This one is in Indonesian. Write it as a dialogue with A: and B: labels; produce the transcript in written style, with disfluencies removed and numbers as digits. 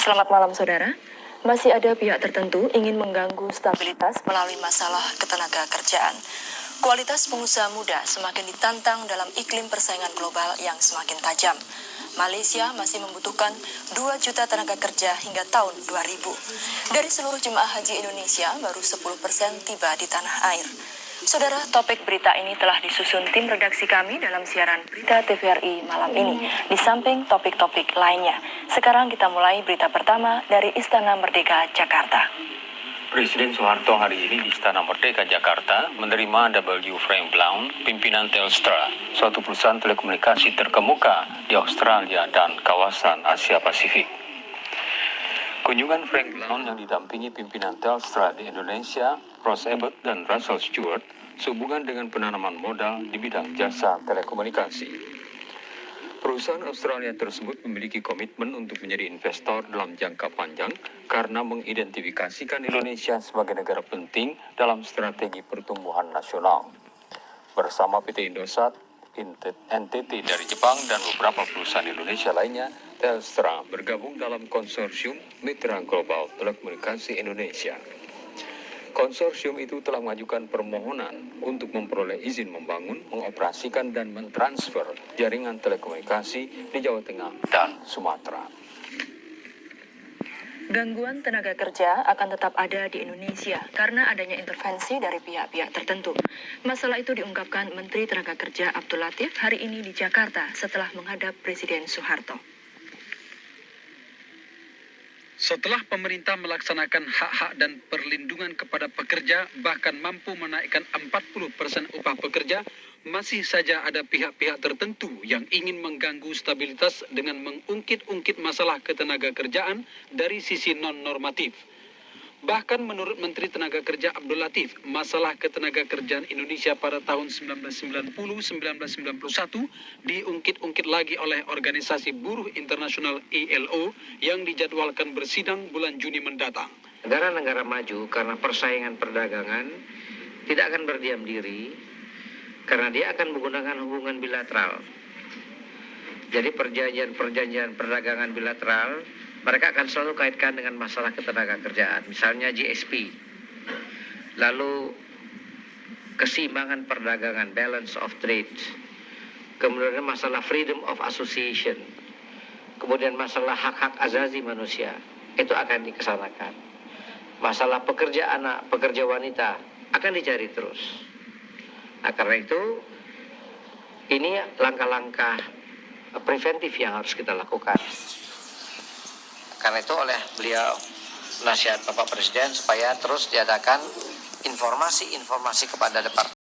A: Selamat malam saudara. Masih ada pihak tertentu ingin mengganggu stabilitas melalui masalah ketenaga kerjaan. Kualitas pengusaha muda semakin ditantang dalam iklim persaingan global yang semakin tajam. Malaysia masih membutuhkan 2 juta tenaga kerja hingga tahun 2000. Dari seluruh jemaah haji Indonesia, baru 10% tiba di tanah air. Saudara, topik berita ini telah disusun tim redaksi kami dalam siaran Berita TVRI malam ini, di samping topik-topik lainnya. Sekarang kita mulai berita pertama dari Istana Merdeka, Jakarta.
B: Presiden Soeharto hari ini di Istana Merdeka, Jakarta, menerima W. Frank Blount, pimpinan Telstra, suatu perusahaan telekomunikasi terkemuka di Australia dan kawasan Asia Pasifik. Kunjungan Frank Blount yang didampingi pimpinan Telstra di Indonesia, Ross Abbott dan Russell Stewart, sehubungan dengan penanaman modal di bidang jasa telekomunikasi. Perusahaan Australia tersebut memiliki komitmen untuk menjadi investor dalam jangka panjang karena mengidentifikasikan Indonesia sebagai negara penting dalam strategi pertumbuhan nasional. Bersama PT Indosat, NTT dari Jepang, dan beberapa perusahaan Indonesia lainnya, Telstra bergabung dalam konsorsium Mitra Global Telekomunikasi Indonesia. Konsorsium itu telah mengajukan permohonan untuk memperoleh izin membangun, mengoperasikan, dan mentransfer jaringan telekomunikasi di Jawa Tengah dan Sumatera.
A: Gangguan tenaga kerja akan tetap ada di Indonesia karena adanya intervensi dari pihak-pihak tertentu. Masalah itu diungkapkan Menteri Tenaga Kerja Abdul Latif hari ini di Jakarta setelah menghadap Presiden Soeharto.
C: Setelah pemerintah melaksanakan hak-hak dan perlindungan kepada pekerja, bahkan mampu menaikkan 40% upah pekerja, masih saja ada pihak-pihak tertentu yang ingin mengganggu stabilitas dengan mengungkit-ungkit masalah ketenaga kerjaan dari sisi non-normatif. Bahkan menurut Menteri Tenaga Kerja Abdul Latif, masalah ketenaga kerjaan Indonesia pada tahun 1990-1991 diungkit-ungkit lagi oleh Organisasi Buruh Internasional ILO yang dijadwalkan bersidang bulan Juni mendatang.
D: Negara-negara maju karena persaingan perdagangan tidak akan berdiam diri karena dia akan menggunakan hubungan bilateral. Jadi perjanjian perdagangan bilateral mereka akan selalu kaitkan dengan masalah ketenaga kerjaan, misalnya GSP. Lalu keseimbangan perdagangan, balance of trade. Kemudian masalah freedom of association. Kemudian masalah hak-hak asasi manusia, itu akan dikesanakan. Masalah pekerja anak, pekerja wanita akan dicari terus. Nah, karena itu ini langkah-langkah preventif yang harus kita lakukan. Karena itu oleh beliau nasihat Bapak Presiden supaya terus diadakan informasi-informasi kepada Departemen